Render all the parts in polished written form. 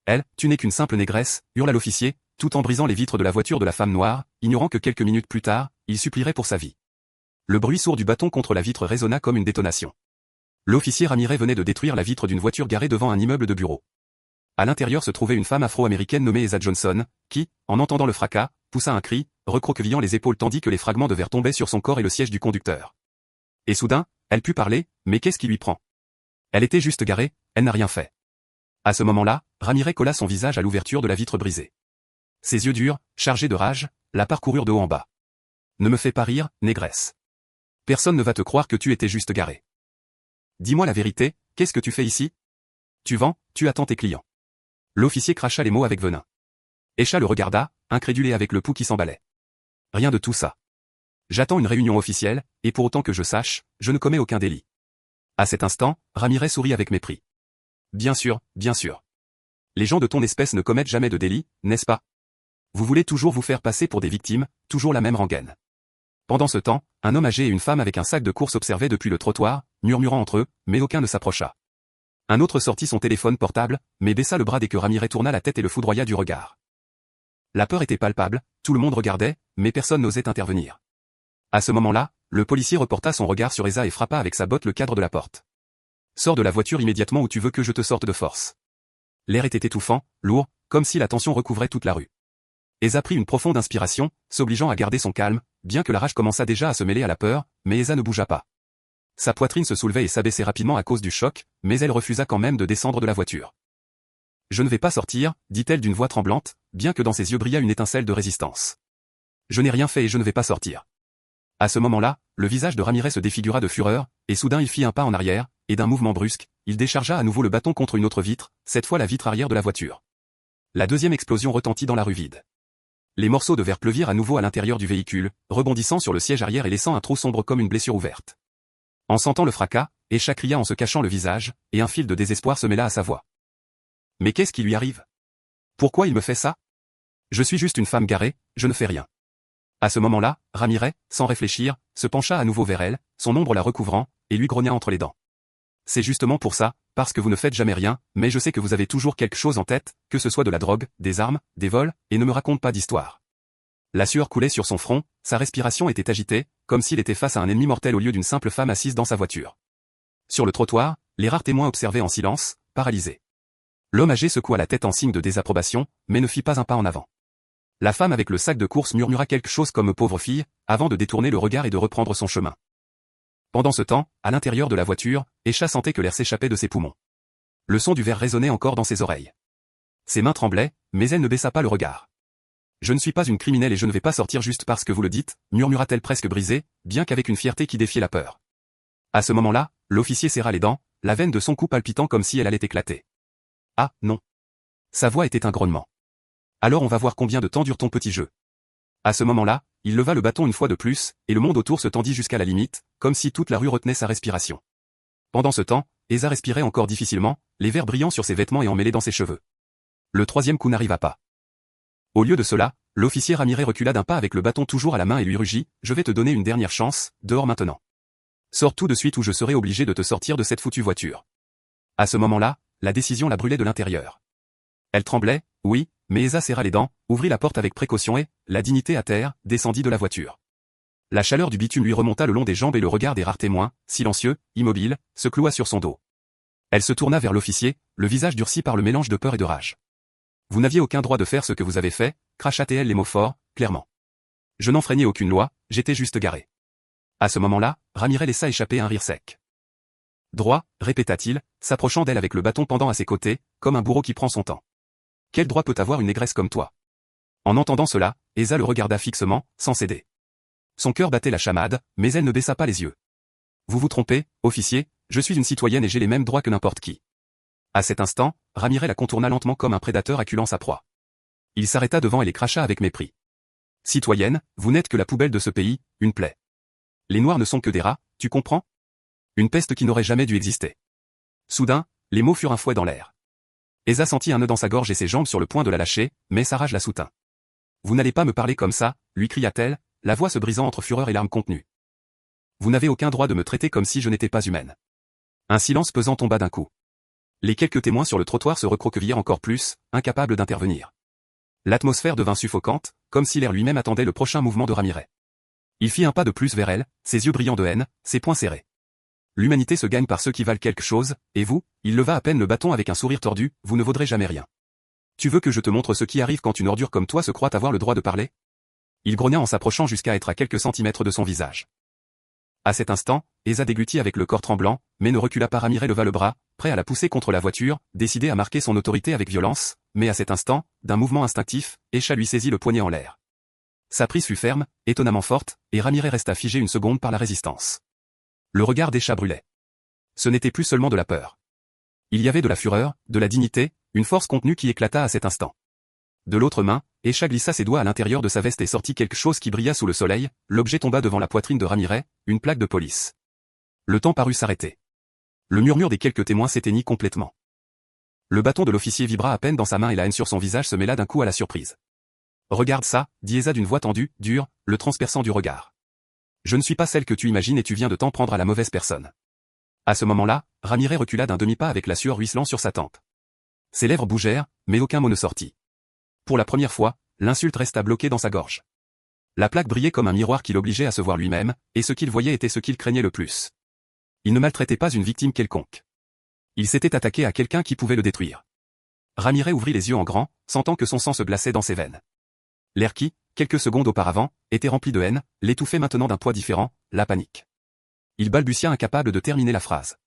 Elle, tu n'es qu'une simple négresse, hurla l'officier, tout en brisant les vitres de la voiture de la femme noire, ignorant que quelques minutes plus tard, il supplierait pour sa vie. Le bruit sourd du bâton contre la vitre résonna comme une détonation. L'officier Ramirez venait de détruire la vitre d'une voiture garée devant un immeuble de bureaux. À l'intérieur se trouvait une femme afro-américaine nommée Esa Johnson, qui, en entendant le fracas, poussa un cri, recroquevillant les épaules tandis que les fragments de verre tombaient sur son corps et le siège du conducteur. Et soudain, elle put parler, mais qu'est-ce qui lui prend? Elle était juste garée, elle n'a rien fait. À ce moment-là, Ramirez colla son visage à l'ouverture de la vitre brisée. Ses yeux durs, chargés de rage, la parcoururent de haut en bas. Ne me fais pas rire, négresse. Personne ne va te croire que tu étais juste garée. Dis-moi la vérité, qu'est-ce que tu fais ici? Tu vends, tu attends tes clients. L'officier cracha les mots avec venin. Esha le regarda, incrédulé avec le pouls qui s'emballait. Rien de tout ça. J'attends une réunion officielle, et pour autant que je sache, je ne commets aucun délit. À cet instant, Ramirez sourit avec mépris. Bien sûr, bien sûr. Les gens de ton espèce ne commettent jamais de délit, n'est-ce pas? Vous voulez toujours vous faire passer pour des victimes, toujours la même rengaine. Pendant ce temps, un homme âgé et une femme avec un sac de course observaient depuis le trottoir, murmurant entre eux, mais aucun ne s'approcha. Un autre sortit son téléphone portable, mais baissa le bras dès que Ramirez tourna la tête et le foudroya du regard. La peur était palpable, tout le monde regardait, mais personne n'osait intervenir. À ce moment-là, le policier reporta son regard sur Esa et frappa avec sa botte le cadre de la porte. Sors de la voiture immédiatement ou tu veux que je te sorte de force. L'air était étouffant, lourd, comme si la tension recouvrait toute la rue. Esa prit une profonde inspiration, s'obligeant à garder son calme, bien que la rage commençât déjà à se mêler à la peur, mais Esa ne bougea pas. Sa poitrine se soulevait et s'abaissait rapidement à cause du choc, mais elle refusa quand même de descendre de la voiture. Je ne vais pas sortir, dit-elle d'une voix tremblante, bien que dans ses yeux brilla une étincelle de résistance. Je n'ai rien fait et je ne vais pas sortir. À ce moment-là, le visage de Ramirez se défigura de fureur, et soudain il fit un pas en arrière, et d'un mouvement brusque, il déchargea à nouveau le bâton contre une autre vitre, cette fois la vitre arrière de la voiture. La deuxième explosion retentit dans la rue vide. Les morceaux de verre pleuvirent à nouveau à l'intérieur du véhicule, rebondissant sur le siège arrière et laissant un trou sombre comme une blessure ouverte. En sentant le fracas, Esha cria en se cachant le visage, et un fil de désespoir se mêla à sa voix. Mais qu'est-ce qui lui arrive? Pourquoi il me fait ça? Je suis juste une femme garée, je ne fais rien. À ce moment-là, Ramirez, sans réfléchir, se pencha à nouveau vers elle, son ombre la recouvrant, et lui grogna entre les dents. C'est justement pour ça, parce que vous ne faites jamais rien, mais je sais que vous avez toujours quelque chose en tête, que ce soit de la drogue, des armes, des vols, et ne me raconte pas d'histoire. La sueur coulait sur son front, sa respiration était agitée, comme s'il était face à un ennemi mortel au lieu d'une simple femme assise dans sa voiture. Sur le trottoir, les rares témoins observaient en silence, paralysés. L'homme âgé secoua la tête en signe de désapprobation, mais ne fit pas un pas en avant. La femme avec le sac de course murmura quelque chose comme « pauvre fille », avant de détourner le regard et de reprendre son chemin. Pendant ce temps, à l'intérieur de la voiture, Esha sentait que l'air s'échappait de ses poumons. Le son du verre résonnait encore dans ses oreilles. Ses mains tremblaient, mais elle ne baissa pas le regard. « Je ne suis pas une criminelle et je ne vais pas sortir juste parce que vous le dites », murmura-t-elle presque brisée, bien qu'avec une fierté qui défiait la peur. À ce moment-là, l'officier serra les dents, la veine de son cou palpitant comme si elle allait éclater. Ah, non. Sa voix était un grognement. Alors on va voir combien de temps dure ton petit jeu. À ce moment-là, il leva le bâton une fois de plus, et le monde autour se tendit jusqu'à la limite, comme si toute la rue retenait sa respiration. Pendant ce temps, Esa respirait encore difficilement, les verres brillant sur ses vêtements et emmêlés dans ses cheveux. Le troisième coup n'arriva pas. Au lieu de cela, l'officier Ramirez recula d'un pas avec le bâton toujours à la main et lui rugit, « Je vais te donner une dernière chance, dehors maintenant. Sors tout de suite ou je serai obligé de te sortir de cette foutue voiture. » À ce moment-là, la décision la brûlait de l'intérieur. Elle tremblait, oui, mais Esa serra les dents, ouvrit la porte avec précaution et, la dignité à terre, descendit de la voiture. La chaleur du bitume lui remonta le long des jambes et le regard des rares témoins, silencieux, immobile, se cloua sur son dos. Elle se tourna vers l'officier, le visage durci par le mélange de peur et de rage. « Vous n'aviez aucun droit de faire ce que vous avez fait », cracha-t-elle les mots forts, clairement. « Je n'enfreignais aucune loi, j'étais juste garé. » À ce moment-là, Ramirez laissa échapper un rire sec. « Droit », répéta-t-il, s'approchant d'elle avec le bâton pendant à ses côtés, comme un bourreau qui prend son temps. « Quel droit peut avoir une négresse comme toi ?» En entendant cela, Esa le regarda fixement, sans céder. Son cœur battait la chamade, mais elle ne baissa pas les yeux. « Vous vous trompez, officier, je suis une citoyenne et j'ai les mêmes droits que n'importe qui. » À cet instant, Ramirez la contourna lentement comme un prédateur acculant sa proie. Il s'arrêta devant elle et cracha avec mépris. « Citoyenne, vous n'êtes que la poubelle de ce pays, une plaie. Les Noirs ne sont que des rats, tu comprends? Une peste qui n'aurait jamais dû exister. » Soudain, les mots furent un fouet dans l'air. Esa sentit un nœud dans sa gorge et ses jambes sur le point de la lâcher, mais sa rage la soutint. « Vous n'allez pas me parler comme ça, lui cria-t-elle, la voix se brisant entre fureur et larmes contenues. Vous n'avez aucun droit de me traiter comme si je n'étais pas humaine. » Un silence pesant tomba d'un coup. Les quelques témoins sur le trottoir se recroquevillèrent encore plus, incapables d'intervenir. L'atmosphère devint suffocante, comme si l'air lui-même attendait le prochain mouvement de Ramirez. Il fit un pas de plus vers elle, ses yeux brillants de haine, ses poings serrés. L'humanité se gagne par ceux qui valent quelque chose, et vous, il leva à peine le bâton avec un sourire tordu, vous ne vaudrez jamais rien. Tu veux que je te montre ce qui arrive quand une ordure comme toi se croit avoir le droit de parler? Il grogna en s'approchant jusqu'à être à quelques centimètres de son visage. À cet instant, Esa déglutit avec le corps tremblant, mais ne recula pas. Ramirez leva le bras, prêt à la pousser contre la voiture, décidé à marquer son autorité avec violence, mais à cet instant, d'un mouvement instinctif, Esha lui saisit le poignet en l'air. Sa prise fut ferme, étonnamment forte, et Ramirez resta figé une seconde par la résistance. Le regard d'Esha brûlait. Ce n'était plus seulement de la peur. Il y avait de la fureur, de la dignité, une force contenue qui éclata à cet instant. De l'autre main, Esha glissa ses doigts à l'intérieur de sa veste et sortit quelque chose qui brilla sous le soleil, l'objet tomba devant la poitrine de Ramirez, une plaque de police. Le temps parut s'arrêter. Le murmure des quelques témoins s'éteignit complètement. Le bâton de l'officier vibra à peine dans sa main et la haine sur son visage se mêla d'un coup à la surprise. « Regarde ça » dit Esa d'une voix tendue, dure, le transperçant du regard. « Je ne suis pas celle que tu imagines et tu viens de t'en prendre à la mauvaise personne. » À ce moment-là, Ramirez recula d'un demi-pas avec la sueur ruisselant sur sa tempe. Ses lèvres bougèrent, mais aucun mot ne sortit. Pour la première fois, l'insulte resta bloquée dans sa gorge. La plaque brillait comme un miroir qui l'obligeait à se voir lui-même, et ce qu'il voyait était ce qu'il craignait le plus. Il ne maltraitait pas une victime quelconque. Il s'était attaqué à quelqu'un qui pouvait le détruire. Ramirez ouvrit les yeux en grand, sentant que son sang se glaçait dans ses veines. L'air qui, quelques secondes auparavant, était rempli de haine, l'étouffait maintenant d'un poids différent, la panique. Il balbutia incapable de terminer la phrase.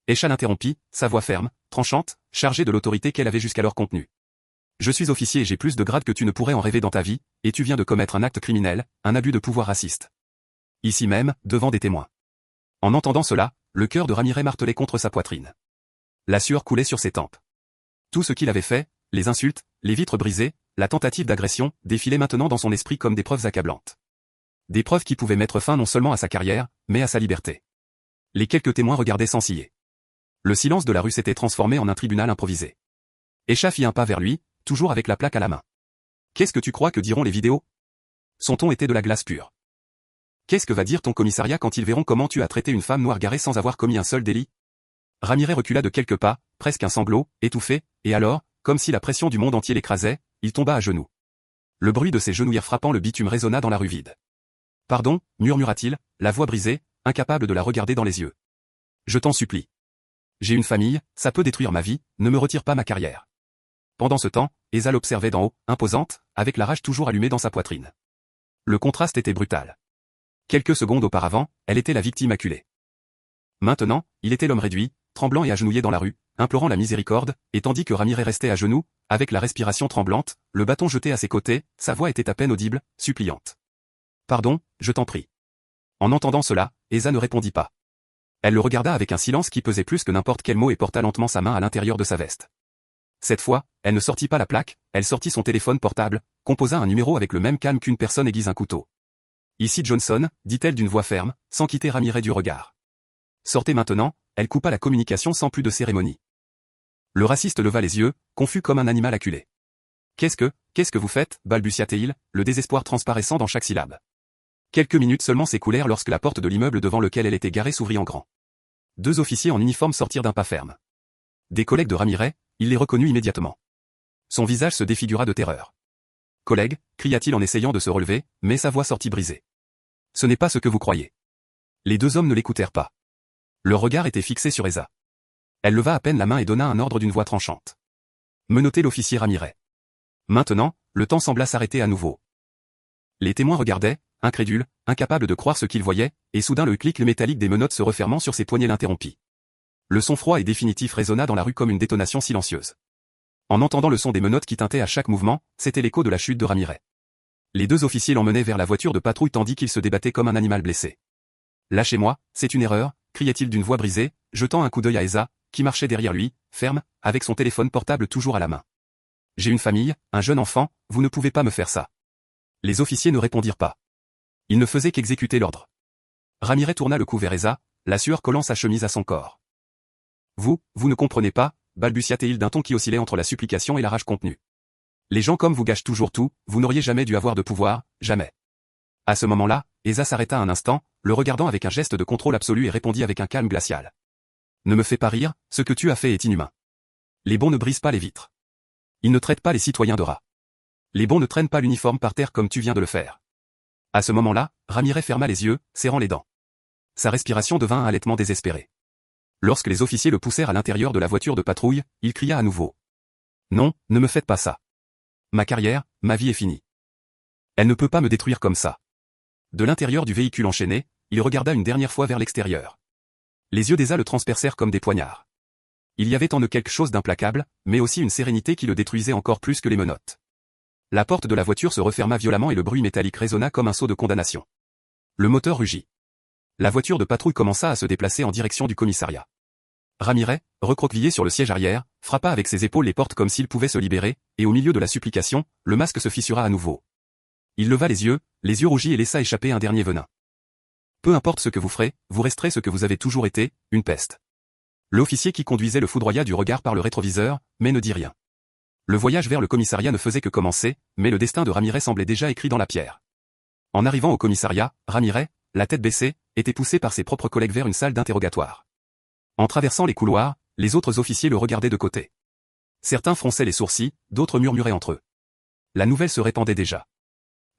Esha l'interrompit, sa voix ferme, tranchante, chargée de l'autorité qu'elle avait jusqu'alors contenue. Je suis officier et j'ai plus de grade que tu ne pourrais en rêver dans ta vie, et tu viens de commettre un acte criminel, un abus de pouvoir raciste. Ici même, devant des témoins. En entendant cela, le cœur de Ramirez martelait contre sa poitrine. La sueur coulait sur ses tempes. Tout ce qu'il avait fait, les insultes, les vitres brisées, la tentative d'agression, défilaient maintenant dans son esprit comme des preuves accablantes. Des preuves qui pouvaient mettre fin non seulement à sa carrière, mais à sa liberté. Les quelques témoins regardaient sans ciller. Le silence de la rue s'était transformé en un tribunal improvisé. Esha fit un pas vers lui, toujours avec la plaque à la main. Qu'est-ce que tu crois que diront les vidéos? Son ton était de la glace pure. Qu'est-ce que va dire ton commissariat quand ils verront comment tu as traité une femme noire garée sans avoir commis un seul délit? Ramirez recula de quelques pas, presque un sanglot, étouffé, et alors, comme si la pression du monde entier l'écrasait, il tomba à genoux. Le bruit de ses genouillères frappant le bitume résonna dans la rue vide. Pardon, murmura-t-il, la voix brisée, incapable de la regarder dans les yeux. Je t'en supplie. J'ai une famille, ça peut détruire ma vie, ne me retire pas ma carrière. Pendant ce temps, Esa l'observait d'en haut, imposante, avec la rage toujours allumée dans sa poitrine. Le contraste était brutal. Quelques secondes auparavant, elle était la victime acculée. Maintenant, il était l'homme réduit, tremblant et agenouillé dans la rue, implorant la miséricorde, et tandis que Ramirez restait à genoux, avec la respiration tremblante, le bâton jeté à ses côtés, sa voix était à peine audible, suppliante. Pardon, je t'en prie. En entendant cela, Esa ne répondit pas. Elle le regarda avec un silence qui pesait plus que n'importe quel mot et porta lentement sa main à l'intérieur de sa veste. Cette fois, elle ne sortit pas la plaque, elle sortit son téléphone portable, composa un numéro avec le même calme qu'une personne aiguise un couteau. Ici Johnson, dit-elle d'une voix ferme, sans quitter Ramirez du regard. Sortez maintenant, elle coupa la communication sans plus de cérémonie. Le raciste leva les yeux, confus comme un animal acculé. Qu'est-ce que vous faites, balbutia-t-il, le désespoir transparaissant dans chaque syllabe. Quelques minutes seulement s'écoulèrent lorsque la porte de l'immeuble devant lequel elle était garée s'ouvrit en grand. Deux officiers en uniforme sortirent d'un pas ferme. Des collègues de Ramirez, il les reconnut immédiatement. Son visage se défigura de terreur. « Collègue » cria-t-il en essayant de se relever, mais sa voix sortit brisée. « Ce n'est pas ce que vous croyez. » Les deux hommes ne l'écoutèrent pas. Leur regard était fixé sur Esa. Elle leva à peine la main et donna un ordre d'une voix tranchante. Menottez l'officier Ramirez. Maintenant, le temps sembla s'arrêter à nouveau. Les témoins regardaient, incrédules, incapables de croire ce qu'ils voyaient, et soudain le clic métallique des menottes se refermant sur ses poignets l'interrompit. Le son froid et définitif résonna dans la rue comme une détonation silencieuse. En entendant le son des menottes qui tintaient à chaque mouvement, c'était l'écho de la chute de Ramirez. Les deux officiers l'emmenaient vers la voiture de patrouille tandis qu'il se débattait comme un animal blessé. « Lâchez-moi, c'est une erreur » criait-il d'une voix brisée, jetant un coup d'œil à Esa, qui marchait derrière lui, ferme, avec son téléphone portable toujours à la main. « J'ai une famille, un jeune enfant, vous ne pouvez pas me faire ça. » Les officiers ne répondirent pas. Ils ne faisaient qu'exécuter l'ordre. Ramirez tourna le cou vers Esa, la sueur collant sa chemise à son corps. « Vous ne comprenez pas » balbutia-t-il d'un ton qui oscillait entre la supplication et la rage contenue. « Les gens comme vous gâchent toujours tout, vous n'auriez jamais dû avoir de pouvoir, jamais. » À ce moment-là, Esa s'arrêta un instant, le regardant avec un geste de contrôle absolu et répondit avec un calme glacial. Ne me fais pas rire, ce que tu as fait est inhumain. Les bons ne brisent pas les vitres. Ils ne traitent pas les citoyens de rats. Les bons ne traînent pas l'uniforme par terre comme tu viens de le faire. À ce moment-là, Ramirez ferma les yeux, serrant les dents. Sa respiration devint un halètement désespéré. Lorsque les officiers le poussèrent à l'intérieur de la voiture de patrouille, il cria à nouveau. Non, ne me faites pas ça. Ma carrière, ma vie est finie. Elle ne peut pas me détruire comme ça. De l'intérieur du véhicule enchaîné, il regarda une dernière fois vers l'extérieur. Les yeux d'Esa le transpercèrent comme des poignards. Il y avait en eux quelque chose d'implacable, mais aussi une sérénité qui le détruisait encore plus que les menottes. La porte de la voiture se referma violemment et le bruit métallique résonna comme un sceau de condamnation. Le moteur rugit. La voiture de patrouille commença à se déplacer en direction du commissariat. Ramirez, recroquevillé sur le siège arrière, frappa avec ses épaules les portes comme s'il pouvait se libérer, et au milieu de la supplication, le masque se fissura à nouveau. Il leva les yeux rougis et laissa échapper un dernier venin. Peu importe ce que vous ferez, vous resterez ce que vous avez toujours été, une peste. L'officier qui conduisait le foudroya du regard par le rétroviseur, mais ne dit rien. Le voyage vers le commissariat ne faisait que commencer, mais le destin de Ramirez semblait déjà écrit dans la pierre. En arrivant au commissariat, Ramirez, la tête baissée, était poussé par ses propres collègues vers une salle d'interrogatoire. En traversant les couloirs, les autres officiers le regardaient de côté. Certains fronçaient les sourcils, d'autres murmuraient entre eux. La nouvelle se répandait déjà.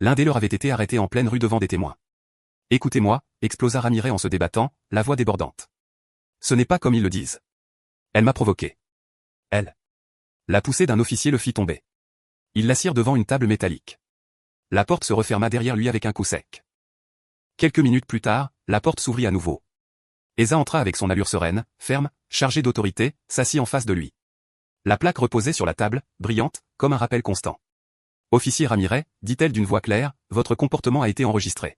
L'un des leurs avait été arrêté en pleine rue devant des témoins. « Écoutez-moi » explosa Ramirez en se débattant, la voix débordante. « Ce n'est pas comme ils le disent. Elle m'a provoqué. Elle. » La poussée d'un officier le fit tomber. Ils l'assirent devant une table métallique. La porte se referma derrière lui avec un coup sec. Quelques minutes plus tard, la porte s'ouvrit à nouveau. Esa entra avec son allure sereine, ferme, chargée d'autorité, s'assit en face de lui. La plaque reposait sur la table, brillante, comme un rappel constant. « Officier Ramirez, dit-elle d'une voix claire, votre comportement a été enregistré.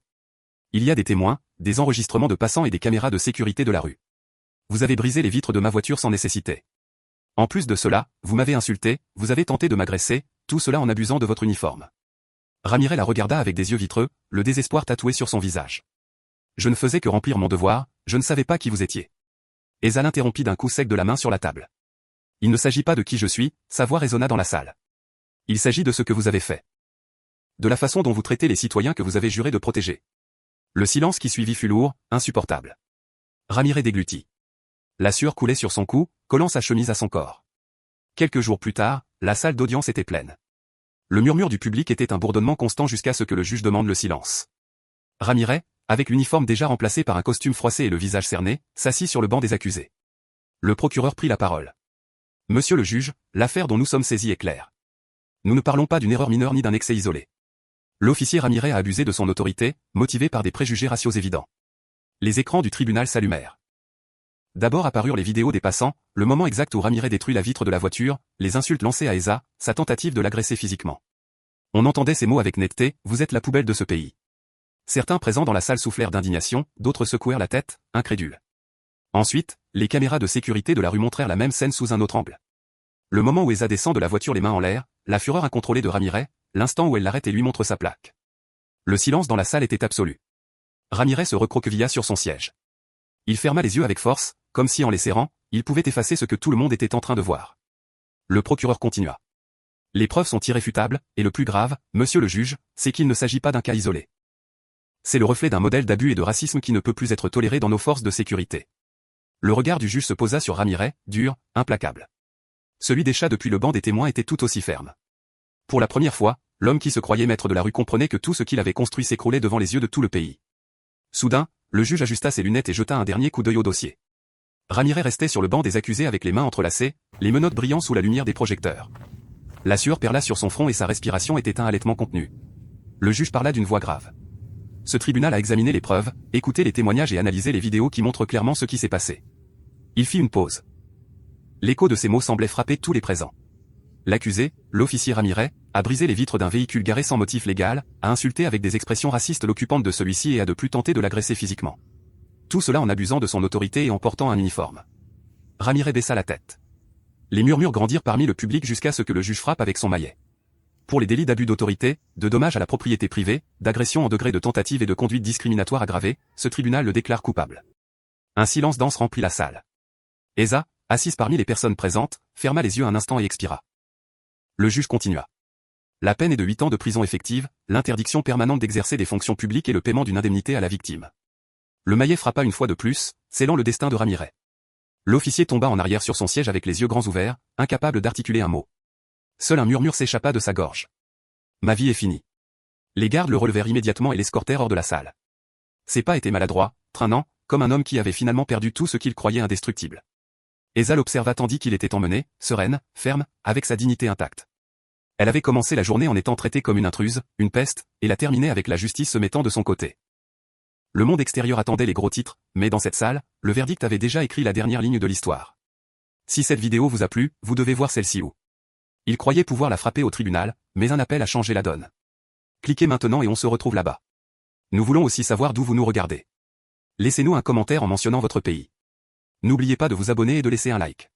Il y a des témoins, des enregistrements de passants et des caméras de sécurité de la rue. Vous avez brisé les vitres de ma voiture sans nécessité. En plus de cela, vous m'avez insulté, vous avez tenté de m'agresser, tout cela en abusant de votre uniforme. » Ramirez la regarda avec des yeux vitreux, le désespoir tatoué sur son visage. « Je ne faisais que remplir mon devoir, je ne savais pas qui vous étiez. » Esa l'interrompit d'un coup sec de la main sur la table. « Il ne s'agit pas de qui je suis » sa voix résonna dans la salle. « Il s'agit de ce que vous avez fait. De la façon dont vous traitez les citoyens que vous avez juré de protéger. » Le silence qui suivit fut lourd, insupportable. Ramirez déglutit. La sueur coulait sur son cou, collant sa chemise à son corps. Quelques jours plus tard, la salle d'audience était pleine. Le murmure du public était un bourdonnement constant jusqu'à ce que le juge demande le silence. Ramirez, avec l'uniforme déjà remplacé par un costume froissé et le visage cerné, s'assit sur le banc des accusés. Le procureur prit la parole. « Monsieur le juge, l'affaire dont nous sommes saisis est claire. Nous ne parlons pas d'une erreur mineure ni d'un excès isolé. L'officier Ramirez a abusé de son autorité, motivé par des préjugés raciaux évidents. » Les écrans du tribunal s'allumèrent. D'abord apparurent les vidéos des passants, le moment exact où Ramirez détruit la vitre de la voiture, les insultes lancées à Esa, sa tentative de l'agresser physiquement. On entendait ces mots avec netteté, « Vous êtes la poubelle de ce pays. » Certains présents dans la salle soufflèrent d'indignation, d'autres secouèrent la tête, incrédules. Ensuite, les caméras de sécurité de la rue montrèrent la même scène sous un autre angle. Le moment où Esa descend de la voiture les mains en l'air, la fureur incontrôlée de Ramirez, l'instant où elle l'arrête et lui montre sa plaque. Le silence dans la salle était absolu. Ramirez se recroquevilla sur son siège. Il ferma les yeux avec force, comme si en les serrant, il pouvait effacer ce que tout le monde était en train de voir. Le procureur continua. Les preuves sont irréfutables, et le plus grave, monsieur le juge, c'est qu'il ne s'agit pas d'un cas isolé. C'est le reflet d'un modèle d'abus et de racisme qui ne peut plus être toléré dans nos forces de sécurité. Le regard du juge se posa sur Ramirez, dur, implacable. Celui des chats depuis le banc des témoins était tout aussi ferme. Pour la première fois, l'homme qui se croyait maître de la rue comprenait que tout ce qu'il avait construit s'écroulait devant les yeux de tout le pays. Soudain, le juge ajusta ses lunettes et jeta un dernier coup d'œil au dossier. Ramirez restait sur le banc des accusés avec les mains entrelacées, les menottes brillant sous la lumière des projecteurs. La sueur perla sur son front et sa respiration était un halètement contenu. Le juge parla d'une voix grave. Ce tribunal a examiné les preuves, écouté les témoignages et analysé les vidéos qui montrent clairement ce qui s'est passé. Il fit une pause. L'écho de ces mots semblait frapper tous les présents. L'accusé, l'officier Ramirez, a brisé les vitres d'un véhicule garé sans motif légal, a insulté avec des expressions racistes l'occupante de celui-ci et a de plus tenté de l'agresser physiquement. Tout cela en abusant de son autorité et en portant un uniforme. Ramirez baissa la tête. Les murmures grandirent parmi le public jusqu'à ce que le juge frappe avec son maillet. Pour les délits d'abus d'autorité, de dommage à la propriété privée, d'agression en degré de tentative et de conduite discriminatoire aggravée, ce tribunal le déclare coupable. Un silence dense remplit la salle. Esa, assise parmi les personnes présentes, ferma les yeux un instant et expira. Le juge continua. La peine est de 8 ans de prison effective, l'interdiction permanente d'exercer des fonctions publiques et le paiement d'une indemnité à la victime. Le maillet frappa une fois de plus, scellant le destin de Ramirez. L'officier tomba en arrière sur son siège avec les yeux grands ouverts, incapable d'articuler un mot. Seul un murmure s'échappa de sa gorge. Ma vie est finie. Les gardes le relevèrent immédiatement et l'escortèrent hors de la salle. Ses pas étaient maladroits, traînant, comme un homme qui avait finalement perdu tout ce qu'il croyait indestructible. Esa l'observa tandis qu'il était emmené, sereine, ferme, avec sa dignité intacte. Elle avait commencé la journée en étant traitée comme une intruse, une peste, et la terminait avec la justice se mettant de son côté. Le monde extérieur attendait les gros titres, mais dans cette salle, le verdict avait déjà écrit la dernière ligne de l'histoire. Si cette vidéo vous a plu, vous devez voir celle-ci où il croyait pouvoir la frapper au tribunal, mais un appel a changé la donne. Cliquez maintenant et on se retrouve là-bas. Nous voulons aussi savoir d'où vous nous regardez. Laissez-nous un commentaire en mentionnant votre pays. N'oubliez pas de vous abonner et de laisser un like.